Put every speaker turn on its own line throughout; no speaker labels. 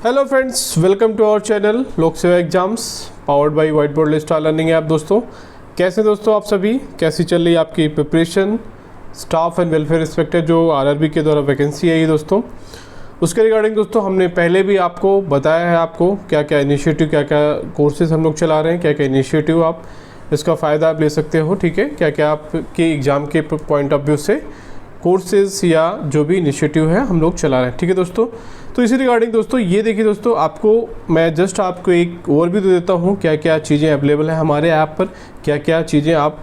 Hello friends, welcome to our channel Lok Seva exams powered by White Board Star Learning app. दोस्तों कैसे दोस्तों आप सभी, कैसी चल रही है आपकी preparation? Staff and welfare inspector जो आरआरबी के द्वारा वैकेंसी आई दोस्तों, उसके रिगार्डिंग दोस्तों हमने पहले भी आपको बताया है आपको क्या क्या इनिशिएटिव, क्या क्या कोर्सेज हम लोग चला रहे हैं, क्या क्या इनिशिएटिव आप इसका फ़ायदा आप ले सकते हो। ठीक है, क्या क्या आपके एग्ज़ाम के पॉइंट ऑफ व्यू से कोर्सेज या जो भी इनिशिएटिव है हम लोग चला रहे हैं। ठीक है दोस्तों, तो इसी रिगार्डिंग दोस्तों ये देखिए दोस्तों, आपको मैं जस्ट आपको एक ओवरव्यू दे देता हूँ क्या क्या चीज़ें अवेलेबल है हमारे ऐप पर, क्या क्या चीज़ें आप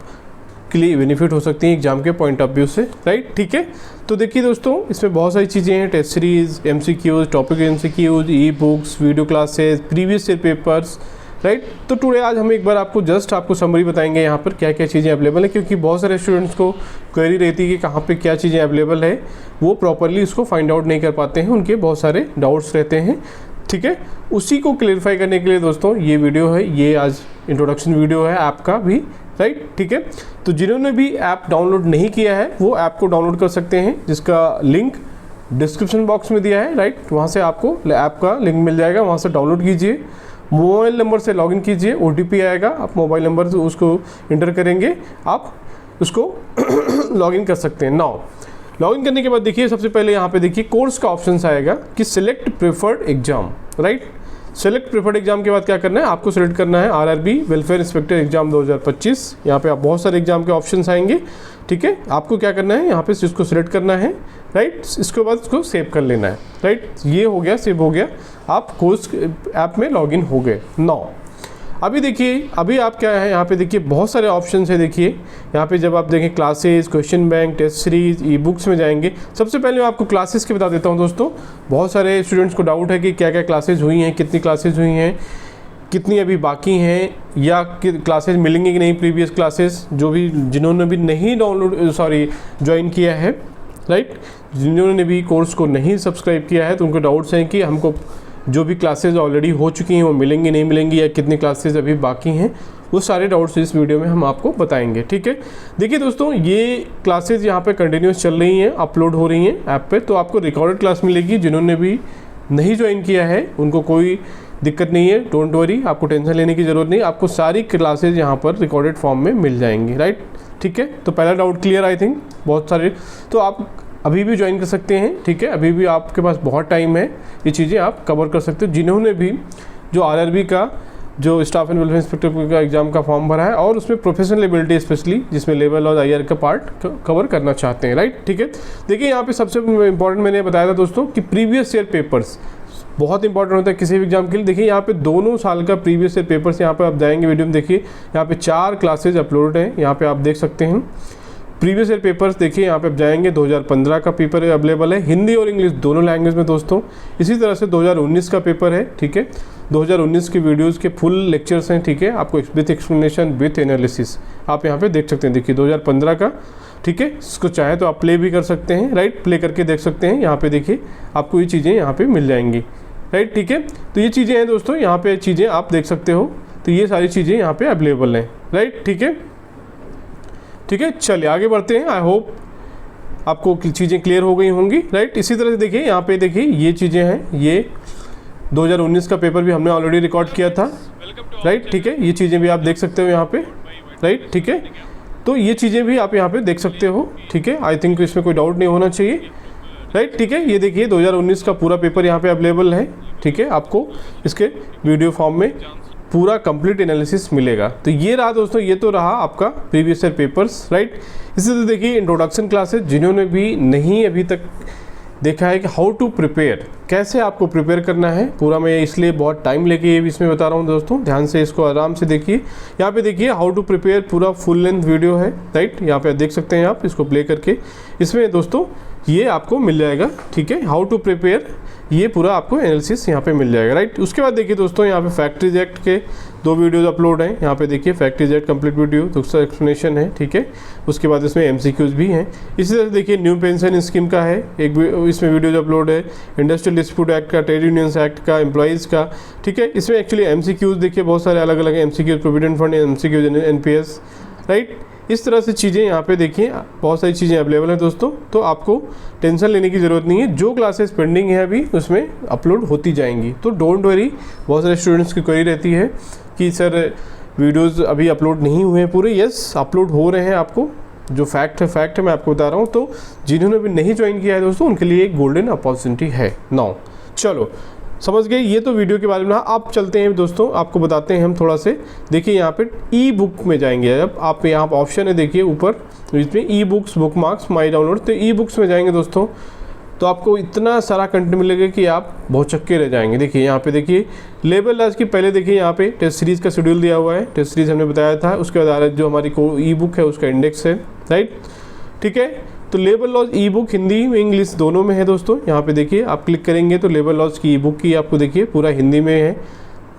के लिए बेनिफिट हो सकती हैं एग्जाम के पॉइंट ऑफ व्यू से। राइट, ठीक है। तो देखिए दोस्तों, इसमें बहुत सारी चीज़ें हैं, test series, MCQs, topic MCQs, e books, video classes, previous year papers. Right, तो टुडे आज हम एक बार आपको समरी बताएंगे यहाँ पर क्या क्या चीज़ें अवेलेबल है, क्योंकि बहुत सारे स्टूडेंट्स को क्वेरी रहती है कि कहाँ पे क्या चीज़ें अवेलेबल है, वो प्रॉपरली उसको फाइंड आउट नहीं कर पाते हैं, उनके बहुत सारे डाउट्स रहते हैं। ठीक है, उसी को क्लियरिफाई करने के लिए दोस्तों ये वीडियो है, ये आज इंट्रोडक्शन वीडियो है ऐप का भी। राइट, ठीक है। तो जिन्होंने भी ऐप डाउनलोड नहीं किया है वो ऐप को डाउनलोड कर सकते हैं, जिसका लिंक डिस्क्रिप्शन बॉक्स में दिया है। राइट, वहाँ से आपको ऐप का लिंक मिल जाएगा, वहाँ से डाउनलोड कीजिए, मोबाइल नंबर से लॉगिन कीजिए, OTP आएगा, आप मोबाइल नंबर से उसको इंटर करेंगे, आप उसको लॉगिन कर सकते हैं। नाउ लॉगिन करने के बाद देखिए सबसे पहले यहाँ पे देखिए कोर्स का ऑप्शन आएगा कि select preferred exam. Right, select preferred exam के बाद क्या करना है, आपको सेलेक्ट करना है आरआरबी वेलफेयर इंस्पेक्टर एग्जाम 2025। यहाँ पे आप बहुत सारे एग्जाम के ऑप्शंस आएंगे। ठीक है, आपको क्या करना है, यहाँ पे इसको सिलेक्ट करना है। राइट, इसके बाद इसको सेव कर लेना है। राइट, ये हो गया, सेव हो गया, आप कोर्स ऐप में लॉगिन हो गए। नाउ अभी देखिए, अभी आप क्या है यहाँ पे देखिए बहुत सारे ऑप्शंस है। देखिए यहाँ पे जब आप देखें classes, question bank, test series, e books में जाएंगे। सबसे पहले मैं आपको क्लासेस के बता देता हूँ दोस्तों। बहुत सारे स्टूडेंट्स को डाउट है कि क्या क्या क्लासेज हुई हैं, कितनी क्लासेज हुई हैं, कितनी अभी बाकी हैं, या क्लासेज मिलेंगी कि नहीं, प्रीवियस क्लासेस जो भी जिन्होंने भी नहीं ज्वाइन किया है। राइट, जिन्होंने भी कोर्स को नहीं सब्सक्राइब किया है तो उनको डाउट्स हैं कि हमको जो भी क्लासेज ऑलरेडी हो चुकी हैं वो मिलेंगी नहीं मिलेंगी, या कितनी क्लासेज अभी बाकी हैं, वो सारे डाउट्स इस वीडियो में हम आपको बताएंगे। ठीक है, देखिए दोस्तों ये क्लासेज यहाँ पे कंटिन्यूस चल रही हैं, अपलोड हो रही हैं ऐप पे, तो आपको रिकॉर्डेड क्लास मिलेगी। जिन्होंने भी नहीं ज्वाइन किया है उनको कोई दिक्कत नहीं है, डोंट वरी, आपको टेंशन लेने की ज़रूरत नहीं, आपको सारी क्लासेज यहाँ पर रिकॉर्डेड फॉर्म में मिल जाएंगी। राइट, ठीक है, तो पहला डाउट क्लियर आई थिंक बहुत सारे, तो आप अभी भी ज्वाइन कर सकते हैं। ठीक है, अभी भी आपके पास बहुत टाइम है, ये चीज़ें आप कवर कर सकते हो। जिन्होंने भी जो आरआरबी का जो स्टाफ एंड वेलफेयर इंस्पेक्टर का एग्जाम का फॉर्म भरा है और उसमें प्रोफेशनल एबिलिटी स्पेशली जिसमें लेवल और IR का पार्ट कवर करना चाहते हैं। राइट, ठीक है। देखिए यहाँ पे सबसे इंपॉर्टेंट मैंने बताया था दोस्तों कि प्रीवियस ईयर पेपर्स बहुत इंपॉर्टेंट होता है किसी भी एग्जाम के लिए। देखिए यहाँ पे दोनों साल का प्रीवियस ईयर पेपर्स यहाँ पे आप जाएंगे वीडियो में, देखिए यहाँ पे 4 क्लासेज अपलोड हैं, यहाँ पे आप देख सकते हैं प्रीवियस ईयर पेपर्स। देखिए यहाँ पे आप जाएंगे 2015 का पेपर अवेलेबल है, हिंदी और इंग्लिश दोनों लैंग्वेज में दोस्तों। इसी तरह से 2019 का पेपर है। ठीक है, 2019 के वीडियोस के फुल लेक्चर्स हैं। ठीक है, आपको विथ एक्सप्लेनेशन विथ एनालिसिस आप यहाँ पे देख सकते हैं। देखिए 2015 का, ठीक है, इसको चाहे तो आप प्ले भी कर सकते हैं। राइट, प्ले करके देख सकते हैं। यहाँ पे देखिए आपको ये चीज़ें यहाँ पे मिल जाएंगी। राइट, ठीक है, तो ये चीज़ें हैं दोस्तों, यहाँ पे चीज़ें आप देख सकते हो। तो ये सारी चीज़ें यहाँ पे अवेलेबल हैं। राइट, ठीक है, ठीक है, चलिए आगे बढ़ते हैं। आई होप आपको चीज़ें क्लियर हो गई होंगी। राइट, इसी तरह से देखिए यहाँ पे देखिए ये चीज़ें हैं, ये 2019 का पेपर भी हमने ऑलरेडी रिकॉर्ड किया था। राइट, ठीक है, ये चीज़ें भी आप देख सकते हो यहाँ पे। राइट, ठीक है, तो ये चीज़ें भी आप यहाँ पे देख सकते हो। ठीक है, आई थिंक इसमें कोई डाउट नहीं होना चाहिए। राइट, ठीक है, ये देखिए 2019 का पूरा पेपर यहाँ पे अवेलेबल है। ठीक है, आपको इसके वीडियो फॉर्म में पूरा कंप्लीट एनालिसिस मिलेगा। तो ये रहा दोस्तों, ये तो रहा आपका प्रीवियस ईयर पेपर्स। राइट, इसी तरह देखिए इंट्रोडक्शन क्लासेस, जिन्होंने भी नहीं अभी तक देखा है कि हाउ टू प्रिपेयर, कैसे आपको प्रिपेयर करना है पूरा, मैं इसलिए बहुत टाइम लेके ये भी इसमें बता रहा हूँ दोस्तों, ध्यान से इसको आराम से देखिए। यहाँ पे देखिए हाउ टू प्रिपेयर पूरा फुल लेंथ वीडियो है। राइट, यहाँ पे देख सकते हैं आप इसको प्ले करके, इसमें दोस्तों ये आपको मिल जाएगा। ठीक है, हाउ टू प्रिपेयर, ये पूरा आपको एनालिसिस यहाँ पे मिल जाएगा। राइट, उसके बाद देखिए दोस्तों यहाँ पे फैक्ट्रीज एक्ट के 2 वीडियोज़ अपलोड हैं। यहाँ पे देखिए फैक्ट्रीज एक्ट कंप्लीट वीडियो, तो उसका एक्सप्लेनेशन है। ठीक है, उसके बाद इसमें MCQs भी हैं। इसी तरह से देखिए न्यू पेंशन स्कीम का है एक, इसमें वीडियोज अपलोड है। इंडस्ट्रियल डिस्प्यूट एक्ट का, ट्रेड यूनियंस एक्ट का, एम्प्लॉइज़ का। ठीक है, इसमें एक्चुअली MCQs देखिए बहुत सारे अलग अलग MCQs, provident fund, MCQs NPS। Right, इस तरह से चीज़ें यहाँ पे देखिए बहुत सारी चीज़ें अवेलेबल हैं दोस्तों, तो आपको टेंशन लेने की ज़रूरत नहीं है। जो क्लासेस पेंडिंग है अभी उसमें अपलोड होती जाएंगी, तो डोंट वरी। बहुत सारे स्टूडेंट्स की क्वेरी रहती है कि सर वीडियोज़ अभी अपलोड नहीं हुए हैं पूरे। यस, अपलोड हो रहे हैं। आपको जो फैक्ट है मैं आपको बता रहा हूँ। तो जिन्होंने भी नहीं ज्वाइन किया है दोस्तों, उनके लिए एक गोल्डन अपॉर्चुनिटी है नाउ। चलो समझ गए, ये तो वीडियो के बारे में। आप चलते हैं दोस्तों, आपको बताते हैं हम थोड़ा से। देखिए यहाँ पे ई बुक में जाएंगे। अब आप यहाँ ऑप्शन है देखिए ऊपर इसमें ई बुक्स, बुक मार्क्स, माई डाउनलोड। तो ई बुक्स में जाएंगे दोस्तों, तो आपको इतना सारा कंटेंट मिलेगा कि आप बहुत चक्के रह जाएंगे। देखिए यहाँ पे देखिए लेबर लॉज की पहले देखिए यहाँ पे टेस्ट सीरीज़ का शेड्यूल दिया हुआ है। टेस्ट सीरीज़ हमने बताया था। उसके बाद जो हमारी ई बुक है उसका इंडेक्स है, राइट, ठीक है। तो labour laws e book Hindi में इंग्लिश दोनों में है दोस्तों। यहाँ पे देखिए आप क्लिक करेंगे तो लेबर लॉज की ई बुक की आपको देखिए पूरा हिंदी में है।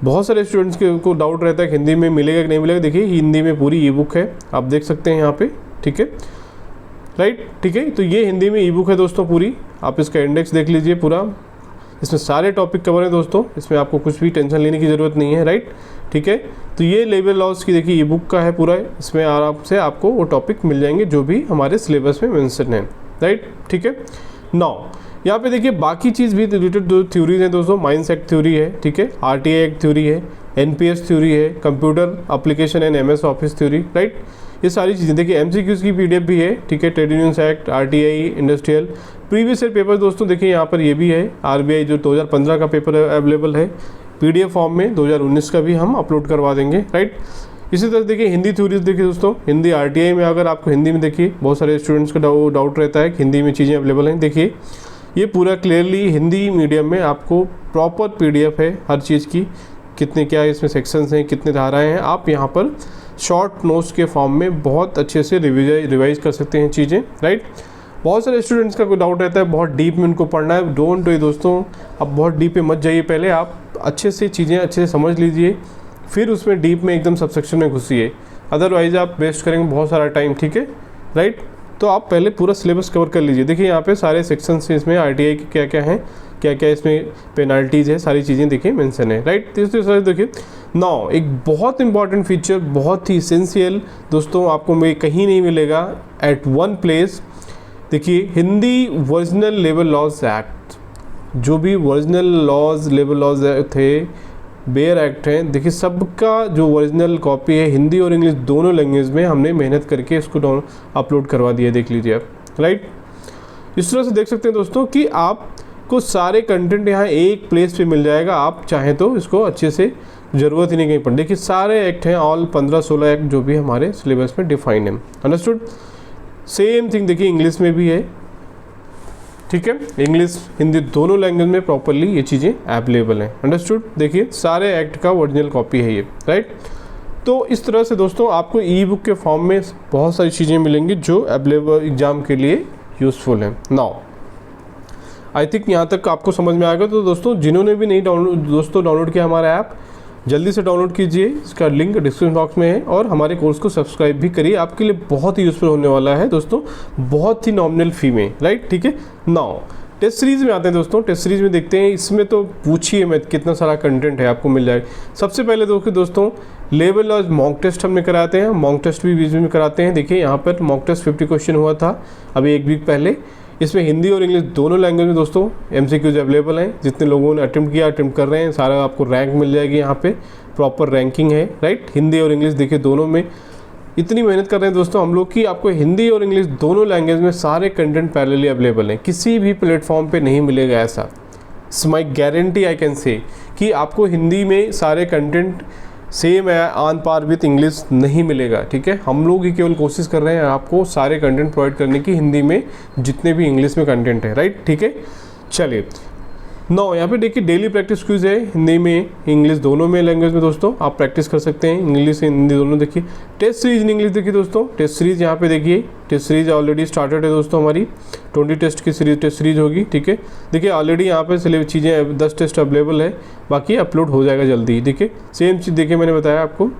बहुत सारे स्टूडेंट्स को डाउट रहता है कि हिंदी में मिलेगा कि नहीं मिलेगा। देखिए हिंदी में पूरी ई बुक है, आप देख सकते हैं यहाँ पे, ठीक है, राइट, ठीक है। तो ये हिंदी में ई बुक है दोस्तों पूरी। आप इसका इंडेक्स देख लीजिए पूरा, इसमें सारे टॉपिक कवर है दोस्तों। इसमें आपको कुछ भी टेंशन लेने की ज़रूरत नहीं है, राइट, ठीक है। तो ये लेबर लॉज की देखिए ई बुक का है पूरा। इसमें आराम से आपको वो टॉपिक मिल जाएंगे जो भी हमारे सिलेबस में मेंशन है, राइट, ठीक है। नाउ यहाँ पे देखिए बाकी चीज़ भी रिलेटेड जो थ्योरीज हैं दोस्तों, माइंडसेट थ्योरी है, ठीक है, RTI एक्ट थ्योरी है, NPS थ्योरी है, computer application and MS office theory, right. ये सारी चीज़ें देखिए MCQs की PDF भी है, ठीक है। Trade unions act, RTI, industrial previous year paper दोस्तों देखिए यहाँ पर ये भी है। RBI जो 2015 का पेपर अवेलेबल है PDF फॉर्म में, 2019 का भी हम अपलोड करवा देंगे, राइट। इसी तरह देखिए हिंदी थ्योरीज देखिए दोस्तों, हिंदी RTI में अगर आपको हिंदी में देखिए बहुत सारे स्टूडेंट्स का डाउट रहता है कि हिंदी में चीज़ें अवेलेबल हैं। देखिए ये पूरा क्लियरली हिंदी मीडियम में आपको प्रॉपर PDF है हर चीज़ की, कितने क्या इसमें सेक्शंस हैं, कितने धाराएं हैं। आप यहाँ पर शॉर्ट नोट्स के फॉर्म में बहुत अच्छे से रिवाइज कर सकते हैं चीज़ें, राइट। बहुत सारे स्टूडेंट्स का कोई डाउट रहता है बहुत डीप में उनको पढ़ना है। डोंट डू दोस्तों, अब बहुत डीप में मत जाइए। पहले आप अच्छे से चीज़ें अच्छे से समझ लीजिए, फिर उसमें डीप में एकदम सबसेक्शन में घुसिए। अदरवाइज आप वेस्ट करेंगे बहुत सारा टाइम, ठीक है, राइट। तो आप पहले पूरा सिलेबस कवर कर लीजिए। देखिए यहाँ पे सारे सेक्शन से इसमें RTI के क्या क्या हैं, क्या क्या इसमें पेनाल्टीज़ है, सारी चीज़ें देखिए मेंशन है, राइट। तो देखिए नाउ एक बहुत इंपॉर्टेंट फीचर, बहुत ही इसेंशियल दोस्तों, आपको मैं कहीं नहीं मिलेगा एट वन प्लेस। देखिए हिंदी वर्जिनल लेबर लॉज एक्ट, जो भी वर्जिनल लॉज लेबर लॉज थे, बेयर एक्ट हैं, देखिए सबका जो ओरिजिनल कॉपी है हिंदी और इंग्लिश दोनों लैंग्वेज में हमने मेहनत करके इसको अपलोड करवा दिया, देख लीजिए आप, राइट। इस तरह से देख सकते हैं दोस्तों कि आपको सारे कंटेंट यहाँ एक प्लेस पे मिल जाएगा। आप चाहें तो इसको अच्छे से ज़रूरत ही नहीं कहीं पर। देखिए सारे एक्ट हैं, ऑल 15-16 एक्ट जो भी हमारे सिलेबस में डिफाइन है, अंडरस्टूड। सेम थिंग देखिए इंग्लिश में भी है, ठीक है, इंग्लिश हिंदी दोनों लैंग्वेज में प्रॉपरली ये चीज़ें अवेलेबल हैं, अंडरस्टूड। देखिए सारे एक्ट का ओरिजिनल कॉपी है ये, राइट। तो इस तरह से दोस्तों आपको ई बुक के फॉर्म में बहुत सारी चीज़ें मिलेंगी जो अवेलेबल एग्जाम के लिए यूज़फुल हैं। नाउ आई थिंक यहाँ तक आपको समझ में आएगा। तो दोस्तों जिन्होंने भी नहीं डाउनलोड किया हमारा ऐप, जल्दी से डाउनलोड कीजिए, इसका लिंक डिस्क्रिप्शन बॉक्स में है। और हमारे कोर्स को सब्सक्राइब भी करिए, आपके लिए बहुत ही यूज़फुल होने वाला है दोस्तों, बहुत ही नॉमिनल फी में, राइट, ठीक है। नाउ टेस्ट सीरीज़ में आते हैं दोस्तों। टेस्ट सीरीज़ में देखते हैं, इसमें तो पूछिए मत कितना सारा कंटेंट है, आपको मिल जाएगा। सबसे पहले दोस्तों लेबर लॉज मॉक टेस्ट हमने कराते हैं, मॉक टेस्ट भी बीच में कराते हैं। देखिए यहाँ पर मॉक टेस्ट 50 क्वेश्चन हुआ था अभी एक वीक पहले। इसमें हिंदी और इंग्लिश दोनों लैंग्वेज में दोस्तों MCQs अवेलेबल हैं। जितने लोगों ने अटेम्प्ट कर रहे हैं, सारा आपको रैंक मिल जाएगी, यहाँ पे प्रॉपर रैंकिंग है, राइट। हिंदी और इंग्लिश देखिए दोनों में इतनी मेहनत कर रहे हैं दोस्तों हम लोग कि आपको हिंदी और इंग्लिश दोनों लैंग्वेज में सारे कंटेंट पैरेलली अवेलेबल हैं। किसी भी प्लेटफॉर्म पे नहीं मिलेगा ऐसा, it's my guarantee I can say, कि आपको हिंदी में सारे कंटेंट सेम है ऑन पार विथ इंग्लिश नहीं मिलेगा, ठीक है। हम लोग ही केवल कोशिश कर रहे हैं आपको सारे कंटेंट प्रोवाइड करने की हिंदी में जितने भी इंग्लिश में कंटेंट है, राइट, ठीक है। चलिए नौ यहाँ पे देखिए डेली प्रैक्टिस क्विज है, हिंदी में इंग्लिश दोनों में लैंग्वेज में दोस्तों आप प्रैक्टिस कर सकते हैं, इंग्लिश हिंदी दोनों। देखिए टेस्ट सीरीज इन इंग्लिश देखिए दोस्तों, टेस्ट सीरीज यहाँ पे देखिए, टेस्ट सीरीज ऑलरेडी स्टार्टेड है दोस्तों, हमारी 20 टेस्ट की टेस्ट सीरीज होगी, ठीक है। देखिए ऑलरेडी यहाँ पे चीज़ें 10 टेस्ट अवेलेबल है, बाकी अपलोड हो जाएगा जल्दी। देखिए सेम चीज़ देखिए मैंने बताया आपको,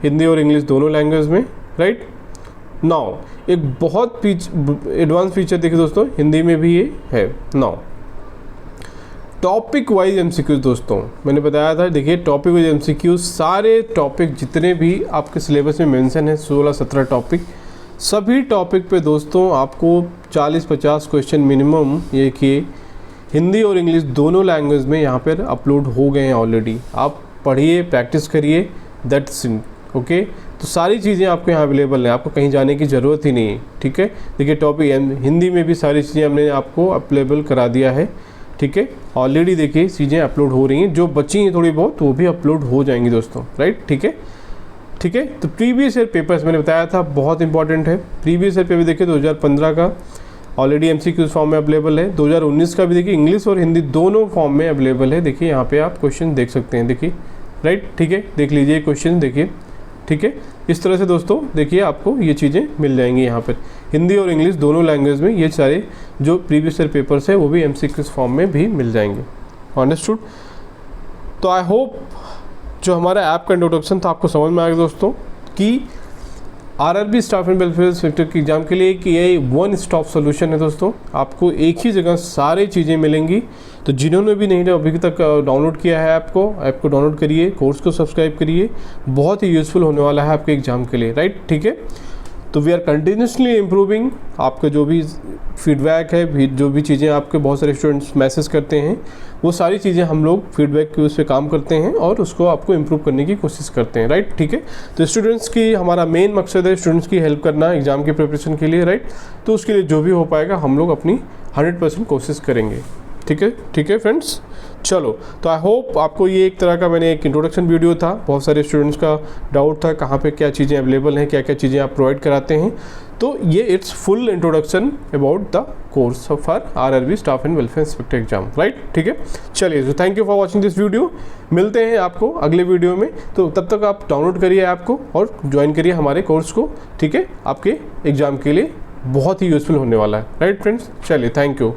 हिंदी और इंग्लिश दोनों लैंग्वेज में, राइट। नाउ एक बहुत एडवांस फीचर देखिए दोस्तों, हिंदी में भी ये है। नाउ टॉपिक वाइज MCQs दोस्तों मैंने बताया था, देखिए टॉपिक वाइज MCQs सारे टॉपिक जितने भी आपके सिलेबस में मेंशन है 16-17 टॉपिक सभी टॉपिक पे दोस्तों आपको 40-50 क्वेश्चन मिनिमम ये कि हिंदी और इंग्लिश दोनों लैंग्वेज में यहाँ पर अपलोड हो गए हैं ऑलरेडी। आप पढ़िए, प्रैक्टिस करिए, दैट्स इट। ओके, तो सारी चीज़ें आपको यहाँ अवेलेबल हैं, आपको कहीं जाने की ज़रूरत ही नहीं है। ठीक है, देखिए टॉपिक हिंदी में भी सारी चीज़ें हमने आपको अवेलेबल करा दिया है। ठीक है, ऑलरेडी देखिए चीज़ें अपलोड हो रही हैं, जो बची हैं थोड़ी बहुत वो भी अपलोड हो जाएंगी दोस्तों, राइट। ठीक है, ठीक है। तो प्रीवियस ईयर पेपर्स मैंने बताया था बहुत इंपॉर्टेंट है। प्रीवियस ईयर पेपर देखिए 2015 का ऑलरेडी MCQ फॉर्म में अवेलेबल है। 2019 का भी देखिए इंग्लिश और हिंदी दोनों फॉर्म में अवेलेबल है। देखिए यहाँ पे आप क्वेश्चन देख सकते हैं, देखिए, राइट। ठीक है, देख लीजिए क्वेश्चन, देखिए। ठीक है, इस तरह से दोस्तों देखिए आपको ये चीज़ें मिल जाएंगी यहाँ पर, हिंदी और इंग्लिश दोनों लैंग्वेज में ये सारे जो प्रीवियस ईयर पेपर्स है वो भी MCQ फॉर्म में भी मिल जाएंगे। अंडरस्टूड। तो आई होप जो हमारा ऐप का इंट्रोडक्शन था आपको समझ में आ गया दोस्तों कि RRB staff and welfare inspector के एग्जाम के लिए कि ये वन स्टॉप सोल्यूशन है दोस्तों। आपको एक ही जगह सारी चीज़ें मिलेंगी। तो जिन्होंने भी नहीं अभी तक डाउनलोड किया है ऐप को डाउनलोड करिए, कोर्स को सब्सक्राइब करिए, बहुत ही यूज़फुल होने वाला है आपके एग्जाम के लिए, राइट। ठीक है, तो वी आर कंटिन्यूसली इम्प्रूविंग। आपका जो भी फीडबैक है, जो भी चीज़ें आपके बहुत सारे स्टूडेंट्स मैसेज करते हैं, वो सारी चीज़ें हम लोग फीडबैक के उस पर काम करते हैं और उसको आपको इम्प्रूव करने की कोशिश करते हैं, राइट। ठीक है, तो स्टूडेंट्स की हमारा मेन मकसद है स्टूडेंट्स की हेल्प करना एग्जाम की प्रिपरेशन के लिए, राइट। तो उसके लिए जो भी हो पाएगा हम लोग अपनी 100% कोशिश करेंगे। ठीक है, ठीक है फ्रेंड्स, चलो। तो आई होप आपको ये एक तरह का मैंने एक इंट्रोडक्शन वीडियो था। बहुत सारे स्टूडेंट्स का डाउट था कहाँ पे क्या चीज़ें अवेलेबल हैं, क्या क्या चीज़ें आप प्रोवाइड कराते हैं। तो ये it's full introduction about the course for RRB staff and welfare inspector exam, right. ठीक है, चलिए, तो thank you for watching this video. मिलते हैं आपको अगले वीडियो में। तो तब तक आप डाउनलोड करिए ऐप को और ज्वाइन करिए हमारे कोर्स को। ठीक है, आपके एग्जाम के लिए बहुत ही यूज़फुल होने वाला है, राइट फ्रेंड्स। चलिए, थैंक यू।